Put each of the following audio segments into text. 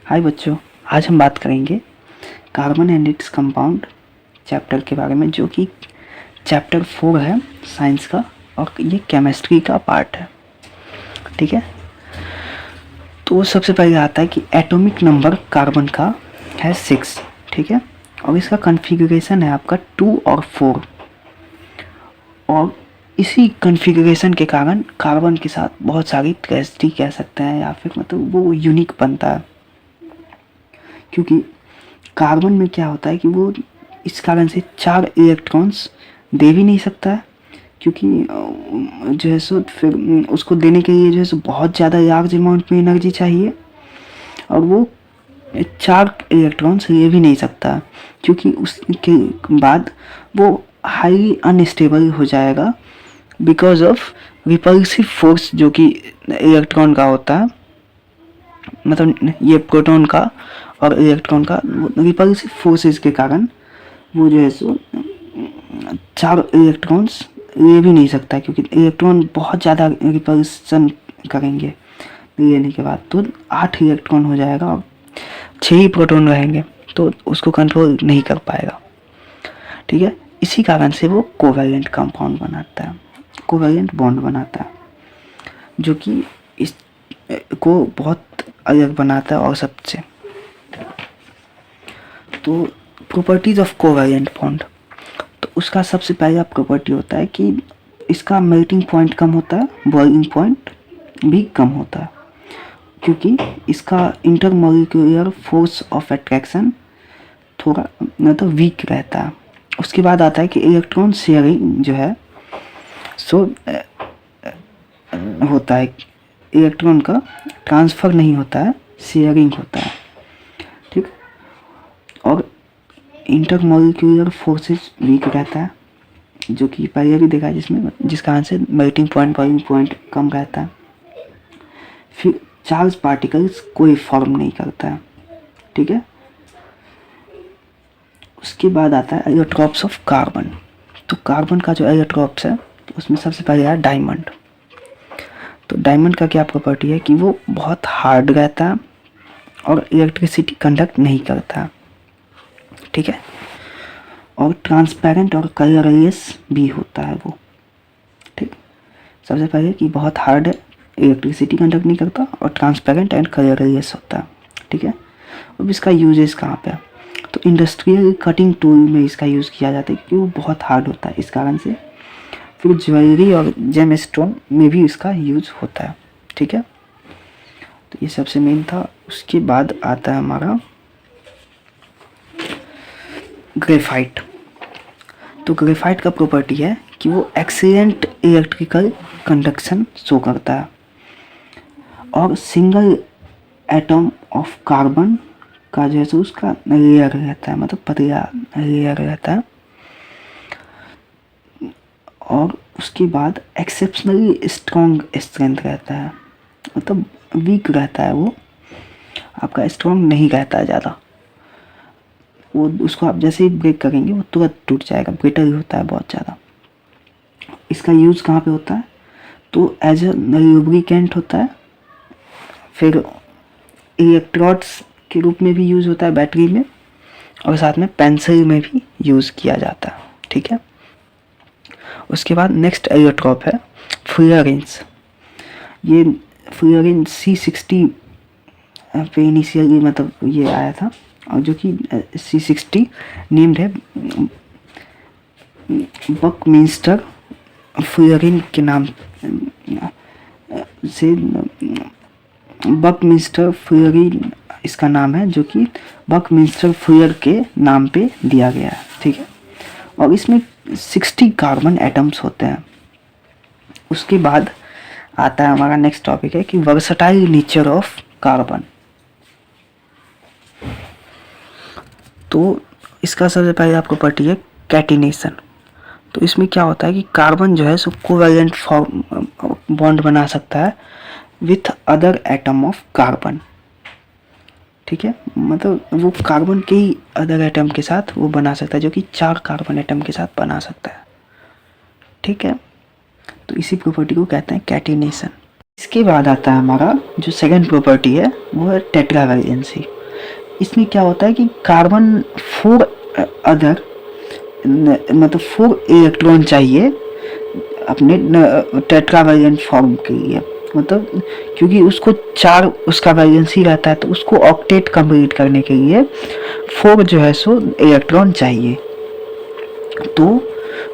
हाय बच्चों, आज हम बात करेंगे carbon and its compound chapter के बारे में, जो कि चैप्टर 4 है साइंस का, और ये केमिस्ट्री का पार्ट है। ठीक है, तो सबसे पहले आता है कि एटॉमिक नंबर कार्बन का है 6। ठीक है, और इसका कॉन्फ़िगरेशन है आपका 2 और 4, और इसी कॉन्फ़िगरेशन के कारण कार्बन के साथ बहुत सारी ट्रेजेडी कह सकते हैं, या फिर मतलब वो यूनिक बनता है। क्योंकि कार्बन में क्या होता है कि वो इस कारण से 4 इलेक्ट्रॉन्स दे भी नहीं सकता है, क्योंकि जो है सो फिर उसको देने के लिए जो है सो बहुत ज़्यादा लार्ज अमाउंट में एनर्जी चाहिए, और वो 4 इलेक्ट्रॉन्स ले भी नहीं सकता, क्योंकि उसके बाद वो हाईली अनस्टेबल हो जाएगा बिकॉज ऑफ रिपल्सिव फोर्स जो कि इलेक्ट्रॉन का होता है, मतलब ये प्रोटॉन का और इलेक्ट्रॉन का रिपल्सिव फोर्सेस के कारण वो जो है सो 4 इलेक्ट्रॉन्स ले भी नहीं सकता, क्योंकि इलेक्ट्रॉन बहुत ज़्यादा रिपल्सन करेंगे लेने के बाद, तो 8 इलेक्ट्रॉन हो जाएगा और 6 ही प्रोटॉन रहेंगे, तो उसको कंट्रोल नहीं कर पाएगा। ठीक है, इसी कारण से वो कोवैलेंट कंपाउंड बनाता है, कोवैलेंट बॉन्ड बनाता है, जो कि इस को बहुत अलग बनाता है और सबसे। तो प्रॉपर्टीज ऑफ कोवैलेंट बॉन्ड, तो उसका सबसे पहला प्रॉपर्टी होता है कि इसका मेल्टिंग पॉइंट कम होता है, बॉइलिंग पॉइंट भी कम होता है, क्योंकि इसका इंटरमॉलिक्यूलर फोर्स ऑफ अट्रैक्शन थोड़ा मतलब वीक रहता है। उसके बाद आता है कि इलेक्ट्रॉन शेयरिंग जो है सो होता है, इलेक्ट्रॉन का ट्रांसफ़र नहीं होता है, शेयरिंग होता है। ठीक, और इंटरमॉलिक्यूलर फोर्सेस वीक रहता है, जो कि पहले भी देखा है, जिस कारण से मेल्टिंग पॉइंट बॉइलिंग पॉइंट कम रहता है। फिर चार्ज पार्टिकल्स कोई फॉर्म नहीं करता है। ठीक है, उसके बाद आता है एलोट्रॉप्स ऑफ कार्बन। तो कार्बन का जो एलोट्रॉप्स है उसमें सबसे पहले है डायमंड। तो डायमंड का क्या प्रॉपर्टी है कि वो बहुत हार्ड रहता है और इलेक्ट्रिसिटी कंडक्ट नहीं करता। ठीक है, और ट्रांसपेरेंट और कलरलेस भी होता है वो। ठीक, सबसे पहले कि बहुत हार्ड है, इलेक्ट्रिसिटी कंडक्ट नहीं करता, और ट्रांसपेरेंट एंड कलरलेस होता है। ठीक है, अब इसका यूजेस कहाँ पे है? तो इंडस्ट्रियल कटिंग टूल में इसका यूज़ किया जाता है, क्योंकि वो बहुत हार्ड होता है, इस कारण से। फिर ज्वेलरी और जेम स्टोन में भी इसका यूज़ होता है। ठीक है, तो ये सबसे मेन था। उसके बाद आता है हमारा ग्रेफाइट। तो ग्रेफाइट का प्रॉपर्टी है कि वो एक्सीलेंट इलेक्ट्रिकल कंडक्शन शो करता है, और सिंगल एटम ऑफ कार्बन का जैसे उसका लेयर रहता है, मतलब पतला लेयर रहता है। और उसके बाद एक्सेप्शनली स्ट्रॉन्ग स्ट्रेंथ रहता है, मतलब वीक रहता है, वो आपका स्ट्रॉन्ग नहीं रहता है ज़्यादा। वो उसको आप जैसे ही ब्रेक करेंगे वो तुरंत टूट जाएगा, ब्रिटल होता है बहुत ज़्यादा। इसका यूज़ कहाँ पे होता है? तो एज ए लुब्रिकेंट होता है, फिर इलेक्ट्रोड्स के रूप में भी यूज़ होता है बैटरी में, और साथ में पेंसिल में भी यूज़ किया जाता है। ठीक है, उसके बाद नेक्स्ट एलोट्रॉप है फ्लोरीन्स। ये फ्लोरीन C60 पे इनिशियली मतलब ये आया था, और जो कि C60 नेम्ड है बकमिंस्टर फ्लोरीन के नाम से। बकमिंस्टर फ्लोरीन इसका नाम है, जो कि बकमिंस्टर फ्लोर के नाम पे दिया गया है। ठीक है, और इसमें 60 कार्बन एटम्स होते हैं। उसके बाद आता है हमारा नेक्स्ट टॉपिक है कि वर्सटाइल नेचर ऑफ कार्बन। तो इसका सबसे पहले प्रॉपर्टी है कैटिनेशन। तो इसमें क्या होता है कि कार्बन जो है सो कोवैलेंट फॉर्म बॉन्ड बना सकता है with other atom of carbon. ठीक है, मतलब वो कार्बन के ही अदर एटम के साथ वो बना सकता है, जो कि 4 कार्बन एटम के साथ बना सकता है। ठीक है, तो इसी प्रॉपर्टी को कहते हैं कैटिनेशन। इसके बाद आता है हमारा जो सेकंड प्रॉपर्टी है वो है टेट्रा वैलेंसी। इसमें क्या होता है कि कार्बन 4 अदर मतलब 4 इलेक्ट्रॉन चाहिए अपने टेट्रा वैलेंट फॉर्म के लिए, मतलब क्योंकि उसको 4 उसका वैलेंसी रहता है तो उसको ऑक्टेट कंप्लीट करने के लिए 4 जो है सो इलेक्ट्रॉन चाहिए। तो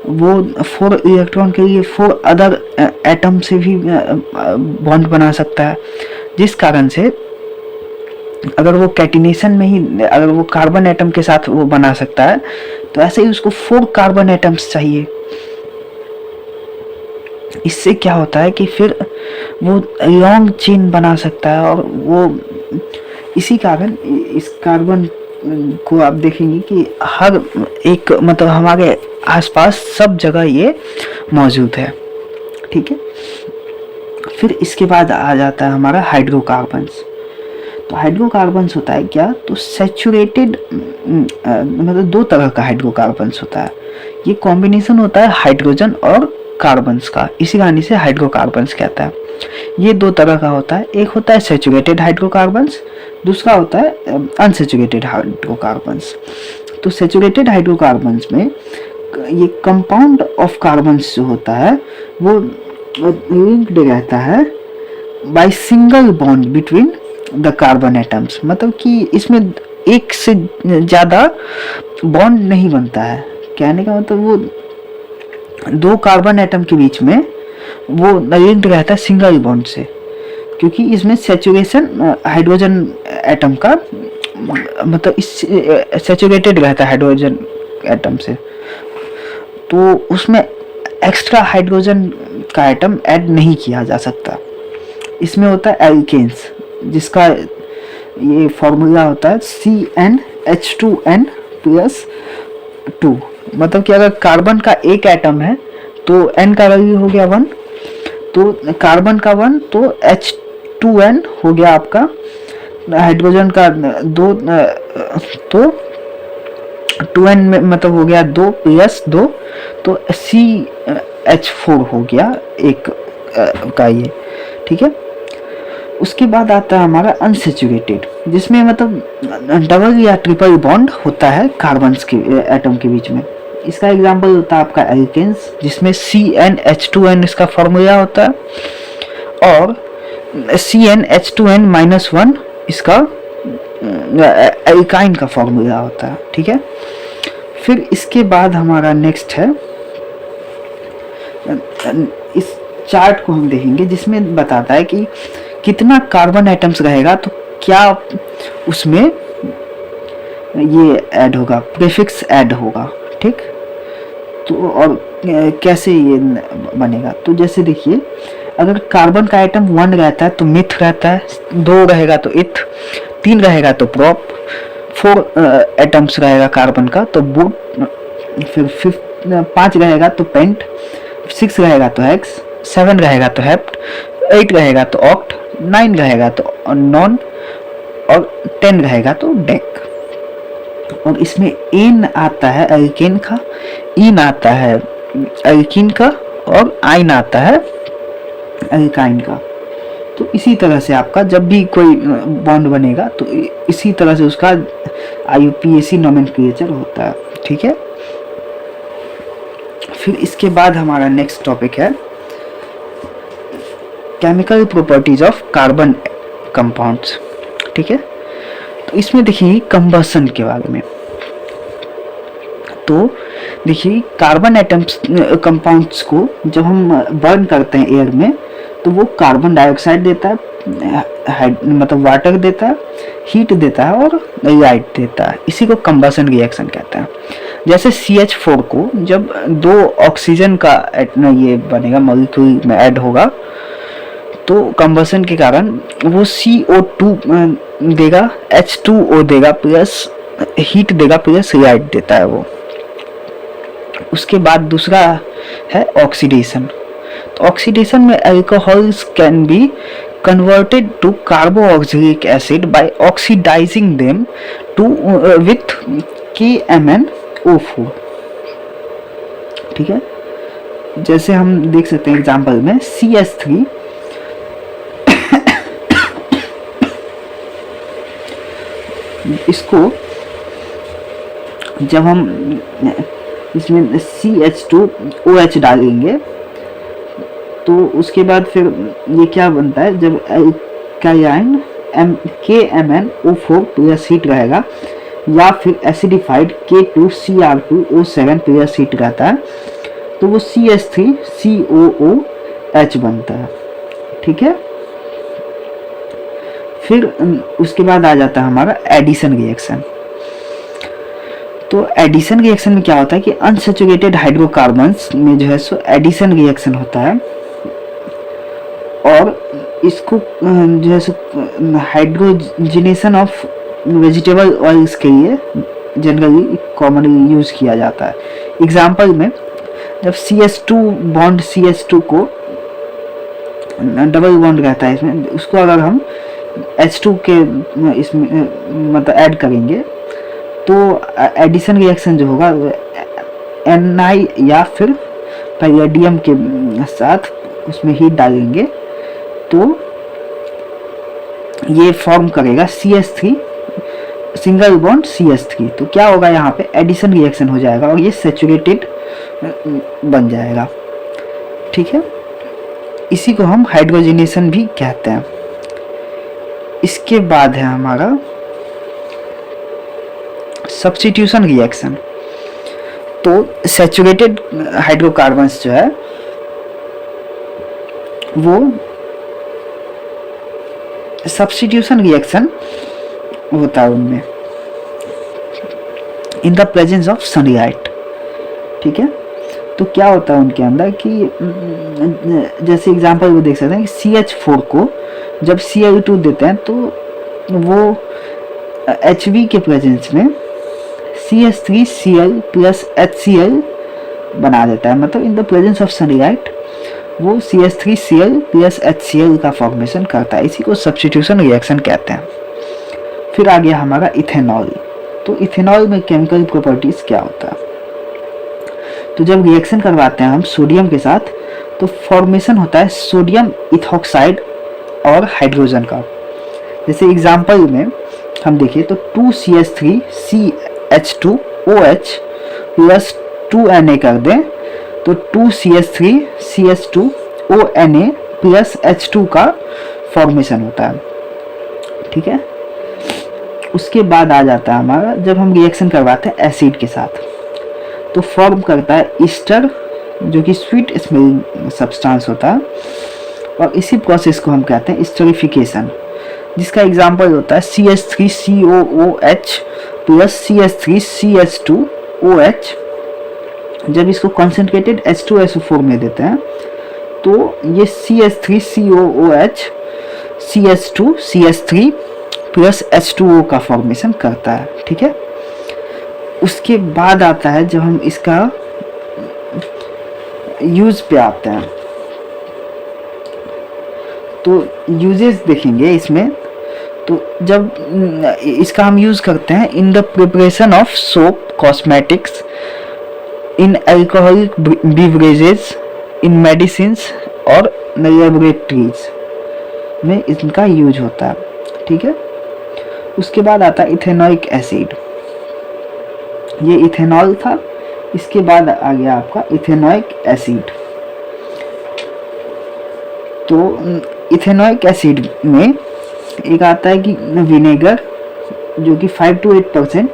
वो 4 इलेक्ट्रॉन के लिए 4 अदर एटम से भी बॉन्ड बना सकता है, जिस कारण से अगर वो कैटिनेशन में ही अगर वो कार्बन एटम के साथ वो बना सकता है तो ऐसे ही उसको 4 कार्बन एटम्स चाहिए। इससे क्या होता है कि फिर वो लॉन्ग चेन बना सकता है, और वो इसी कारण इस कार्बन को आप देखेंगे कि हर एक मतलब हमारे आसपास सब जगह ये मौजूद है। ठीक है, फिर इसके बाद आ जाता है हमारा हाइड्रोकार्बन्स। तो हाइड्रोकार्बन्स होता है क्या, तो सैचुरेटेड मतलब 2 तरह का हाइड्रोकार्बन्स होता है। ये कॉम्बिनेशन होता है हाइड्रोजन और कार्बन्स का, इसी कारण से हाइड्रोकार्बन्स कहता है। ये 2 तरह का होता है, एक होता है सैचुरेटेड हाइड्रोकार्बन्स, दूसरा होता है अनसैचुरेटेड हाइड्रोकार्बन्स। तो सैचुरेटेड हाइड्रोकार्बन्स में ये कंपाउंड ऑफ कार्बन्स जो होता है वो लिंक्ड रहता है by single bond between the carbon atoms, मतलब कि इसमें एक से ज़्यादा बॉन्ड नहीं बनता है। कहने का मतलब वो 2 कार्बन एटम के बीच में वो लिंक्ड रहता है सिंगल बॉन्ड से, क्योंकि इसमें सैचुरेशन हाइड्रोजन एटम का मतलब इस सैचुरेटेड रहता है हाइड्रोजन एटम से, तो उसमें एक्स्ट्रा हाइड्रोजन का एटम ऐड नहीं किया जा सकता। इसमें होता है एल्केन्स, जिसका ये फॉर्मूला होता है CnH2n+2, मतलब कि अगर कार्बन का एक एटम है तो n का वैल्यू हो गया 1, तो कार्बन का 1 तो H2n हो गया आपका, हाइड्रोजन का 2 तो 2n में मतलब हो गया 2 + 2 तो CH4 हो गया एक का ये। ठीक है, उसके बाद आता है हमारा अनसैचुरेटेड, जिसमें मतलब डबल या ट्रिपल बॉन्ड होता है कार्बन्स के एटम के बीच में। इसका एग्जांपल होता है आपका एल्केन्स, जिसमें CnH2n इसका फॉर्मूला होता है, और CnH2n-1 इसका एल्काइन का फॉर्मूला होता है। ठीक है, फिर इसके बाद हमारा नेक्स्ट है, इस चार्ट को हम देखेंगे जिसमें बताता है कि कितना कार्बन एटम्स रहेगा तो क्या उसमें ये ऐड होगा, प्रीफिक्स ऐड होगा। ठीक, तो और कैसे ये बनेगा, तो जैसे देखिए अगर कार्बन का आइटम 1 रहता है तो मिथ रहता है, 2 रहेगा तो इथ, 3 रहेगा तो प्रोप, 4 एटम्स रहेगा कार्बन का तो बुट, फिर 5 रहेगा तो पेंट, 6 रहेगा तो हेक्स, 7 रहेगा तो हेप्ट, 8 रहेगा तो ऑक्ट, 9 रहेगा तो नॉन, और 10 रहेगा तो डेक। और इसमें एन आता है एल्केन का, इन आता है एल्कीन का, और आइन आता है एल्काइन का। तो इसी तरह से आपका जब भी कोई बॉन्ड बनेगा तो इसी तरह से उसका IUPAC नोमेनक्लेचर होता है। ठीक है, फिर इसके बाद हमारा नेक्स्ट टॉपिक है chemical properties of carbon compounds. ठीक है, तो इसमें देखिए कंबसन के बारे में, तो देखिए कार्बन एटम्स कंपाउंड्स को जब हम बर्न करते हैं एयर में तो वो कार्बन डाइऑक्साइड देता है, मतलब वाटर देता है, हीट देता है और लाइट देता है। इसी को कंबसन रिएक्शन कहते हैं। जैसे CH4 को जब 2 ऑक्सीजन का ये बनेगा मॉलिक्यूल में ऐड होगा तो कंबसन के कारण वो CO2 देगा, H2O देगा, प्लस हीट देगा, प्लस लाइट देता है वो। उसके बाद दूसरा है ऑक्सीडेशन। तो ऑक्सीडेशन में alcohols can be converted to carboxylic acid by oxidising them to with KMnO4। ठीक है, जैसे हम देख सकते हैं एग्जांपल में CH3 इसको जब हम इसमें CH2OH डालेंगे तो उसके बाद फिर ये क्या बनता है, जब एल्काइन KMnO4 प्लस हीट रहेगा या फिर एसिडिफाइड K2Cr2O7 प्लस हीट रहता है तो वो CH3COOH बनता है। ठीक है, फिर उसके बाद आ जाता है हमारा एडिशन रिएक्शन। तो एडिशन रिएक्शन में क्या होता है कि अनसैचुरेटेड हाइड्रोकार्बन्स में जो है सो एडिशन रिएक्शन होता है और इसको जो है सो हाइड्रोजनेशन ऑफ वेजिटेबल ऑयल्स के लिए जनरली कॉमनली यूज़ किया जाता है। एग्जाम्पल में जब CH2 बॉन्ड CH2 को डबल बॉन्ड रहता है इसमें, उसको अगर हम H2 के इसमें मतलब ऐड करेंगे तो एडिशन रिएक्शन जो होगा Na या फिर पैलेडियम के साथ उसमें हीट डालेंगे तो ये फॉर्म करेगा CH3 सिंगल बॉन्ड CH3। तो क्या होगा, यहाँ पे एडिशन रिएक्शन हो जाएगा और ये सैचुरेटेड बन जाएगा। ठीक है, इसी को हम हाइड्रोजनेशन भी कहते हैं। इसके बाद है हमारा सब्स्टिट्यूशन रिएक्शन। तो सैचुरेटेड हाइड्रोकार्बन्स जो है वो सब्स्टिट्यूशन रिएक्शन होता है उनमें in the presence of sunlight. ठीक है, तो क्या होता है उनके अंदर कि जैसे एग्जांपल वो देख सकते हैं कि CH4 को जब Cl2 देते हैं तो वो Hv के प्रेजेंस में CH3Cl प्लस HCl बना देता है। मतलब in the presence of sunlight वो CH3Cl प्लस HCl का फॉर्मेशन करता है। इसी को सब्स्टिट्यूशन रिएक्शन कहते हैं। फिर आ गया हमारा इथेनॉल। तो इथेनॉल में केमिकल प्रॉपर्टीज क्या होता है, तो जब रिएक्शन करवाते हैं हम सोडियम के साथ तो फॉर्मेशन होता है सोडियम इथॉक्साइड और हाइड्रोजन का। जैसे एग्जांपल में हम देखिए तो 2CH3CH2OH प्लस 2Na कर दें तो 2CH3CH2ONa प्लस H2 का फॉर्मेशन होता है। ठीक है, उसके बाद आ जाता है हमारा जब हम रिएक्शन करवाते हैं एसिड के साथ तो फॉर्म करता है ईस्टर जो कि स्वीट स्मेलिंग सब्सटेंस होता है और इसी प्रोसेस को हम कहते हैं ईस्टरिफिकेशन, जिसका एग्जांपल होता है CH3COOH प्लस CH3CH2OH। जब इसको कॉन्सेंट्रेटेड H2SO4 में देते हैं तो ये CH3COOH CH2CH3 प्लस H2O का फॉर्मेशन करता है। ठीक है, उसके बाद आता है जब हम इसका यूज पे आते हैं तो यूजेस देखेंगे इसमें। तो जब इसका हम यूज करते हैं in the preparation of soap, cosmetics, in alcoholic beverages, in medicines और लेबोरेटरीज में इनका यूज होता है। ठीक है, उसके बाद आता है इथेनोइक एसिड। ये इथेनॉल था, इसके बाद आ गया आपका इथेनोइक एसिड। तो इथेनोइक एसिड में एक आता है कि विनेगर जो कि 5 to 8%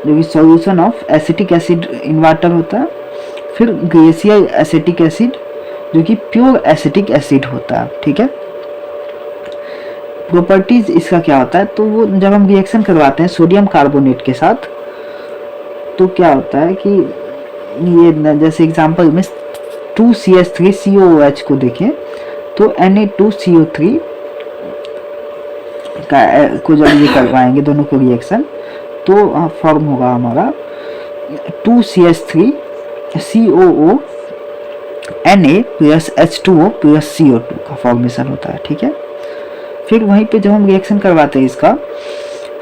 जो कि solution of acetic acid in water होता है। फिर ग्लेशियल एसिटिक एसिड जो कि प्योर एसिटिक एसिड होता है। ठीक है, प्रॉपर्टीज इसका क्या होता है, तो वो जब हम रिएक्शन करवाते हैं सोडियम कार्बोनेट के साथ तो क्या होता है कि ये जैसे एग्जांपल में 2CH3COOH को देखें तो Na2CO3 को जब ये करवाएंगे दोनों को रिएक्शन तो फॉर्म होगा हमारा 2CH3COO Na plus H2O plus CO2 का फॉर्मेशन होता है। ठीक है, फिर वहीं पे जब हम रिएक्शन करवाते हैं इसका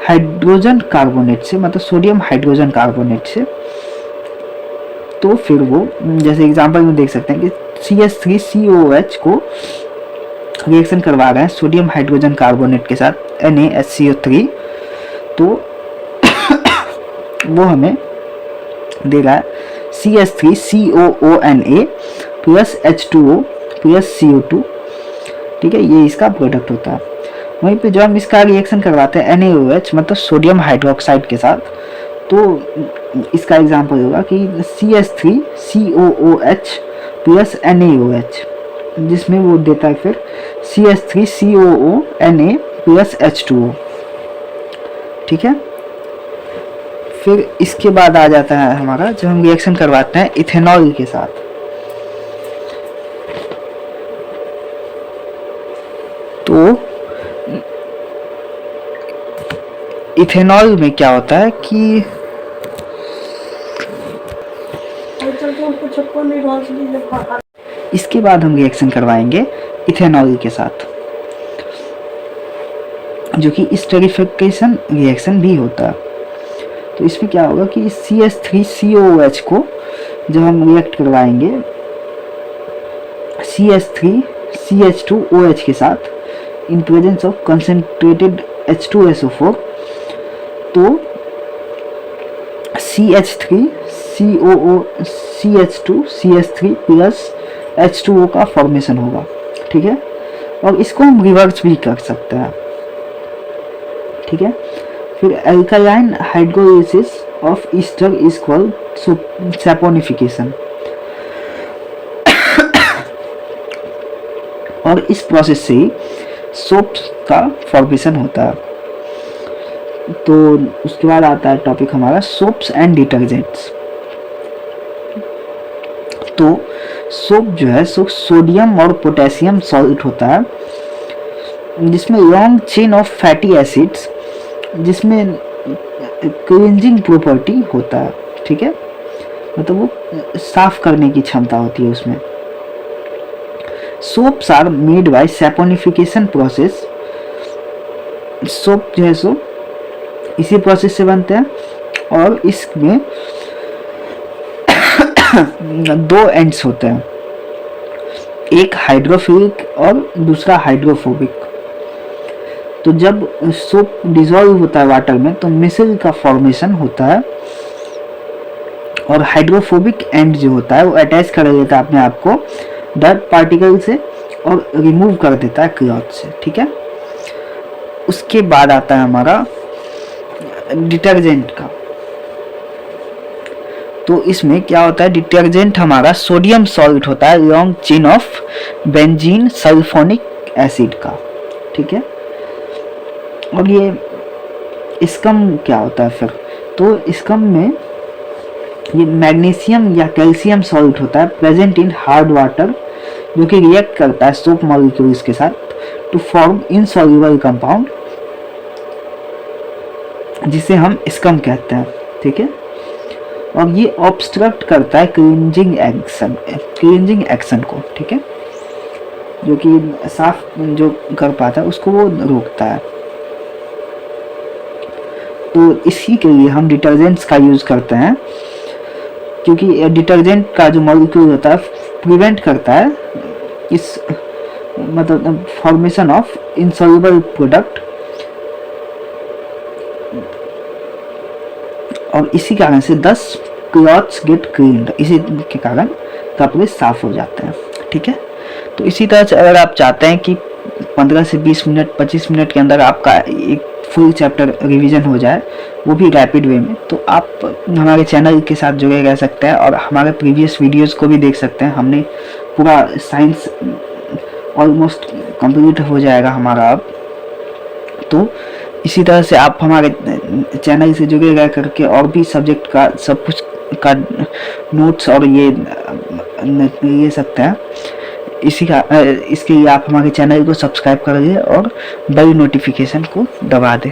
हाइड्रोजन कार्बोनेट से, मतलब सोडियम हाइड्रोजन कार्बोनेट से, तो फिर वो जैसे एग्जांपल में देख सकते हैं कि CH3COOH को रिएक्शन करवा रहे हैं सोडियम हाइड्रोजन कार्बोनेट के साथ NaHCO3, तो वो हमें दे रहा है CH3COONA plus H2O plus CO2, ठीक है, ये इसका प्रोडक्ट होता है। वहीं पे जो हम इसका रिएक्शन करवाते हैं NaOH मतलब सोडियम हाइड्रोक्साइड के साथ, तो इसका एग्जांपल होगा कि CH3COOH प्लस NaOH, जिसमें वो देता है फिर CH3COONA प्लस H2O, ठीक है। फिर इसके बाद आ जाता है हमारा जब हम रिएक्शन करवाते हैं इथेनॉल के साथ, तो इथेनॉल में क्या होता है कि इसके बाद हम रिएक्शन करवाएंगे इथेनॉल के साथ, जो कि स्टेरिफिकेशन रिएक्शन भी होता है। तो इसमें क्या होगा कि CH3COOH को जब हम रिएक्ट करवाएंगे CH3CH2OH के साथ in presence of concentrated H2SO4, तो CH3COOCH2CH3 प्लस H2O का फॉर्मेशन होगा, ठीक है। और इसको हम रिवर्स भी कर सकते हैं, ठीक है। फिर alkaline hydrolysis of Easter is called saponification, और इस प्रोसेस से ही सोप का फॉर्मेशन होता है। तो उसके बाद आता है टॉपिक हमारा सोप्स एंड डिटर्जेंट्स। तो सोप जो है सोडियम और पोटेशियम सॉल्ट होता है, जिसमें long chain of fatty acids, जिसमें क्लींजिंग प्रॉपर्टी होता है, ठीक है, मतलब वो साफ करने की क्षमता होती है उसमें। Soaps are made by saponification process, soap जो है सो इसी प्रोसेस से बनते हैं, और इसमें दो एंड्स होते हैं, एक हाइड्रोफिलिक और दूसरा हाइड्रोफोबिक। तो जब सोप डिसॉल्व होता है वाटर में तो मिसल का फॉर्मेशन होता है, और हाइड्रोफोबिक एंड जो होता है वो अटैच कर देता है अपने आप को डर्ट पार्टिकल से और रिमूव कर देता है क्लॉथ से, ठीक है। उसके बाद आता है हमारा डिटर्जेंट का। तो इसमें क्या होता है, डिटर्जेंट हमारा सोडियम सॉल्ट होता है long chain of benzene sulphonic acid का, ठीक है। और ये स्कम क्या होता है फिर, तो स्कम में ये मैग्नीशियम या कैल्शियम सॉल्ट होता है प्रेजेंट इन हार्ड वाटर, जो कि रिएक्ट करता है सोप मॉलिक्यूल्स के साथ टू फॉर्म इनसॉल्युबल कंपाउंड, जिसे हम स्कम कहते हैं, ठीक है। और ये ऑब्स्ट्रक्ट करता है क्लींजिंग एक्शन को, ठीक है, जो कि साफ जो कर पाता है उसको वो रोकता है। तो इसी के लिए हम डिटर्जेंट्स का यूज़ करते हैं, क्योंकि डिटर्जेंट का जो मॉलिक्यूल होता है प्रिवेंट करता है इस मतलब फॉर्मेशन ऑफ इनसॉल्युबल प्रोडक्ट, और इसी कारण से 10 क्लॉथ्स गेट क्लीन्ड, इसी के कारण कपड़े साफ हो जाते हैं, ठीक है। तो इसी तरह से अगर आप चाहते हैं कि 15 से 20 मिनट 25 मिनट के अंदर आपका एक फुल चैप्टर रिवीजन हो जाए, वो भी रैपिड वे में, तो आप हमारे चैनल के साथ जुड़े रह सकते हैं और हमारे प्रीवियस वीडियोस को भी देख सकते हैं। हमने पूरा साइंस ऑलमोस्ट कंप्लीट हो जाएगा हमारा अब। तो इसी तरह से आप हमारे चैनल से जुड़े रह करके और भी सब्जेक्ट का सब कुछ का नोट्स और ये ले सकते हैं। इसके लिए आप हमारे चैनल को सब्सक्राइब करिए और बेल नोटिफिकेशन को दबा दें।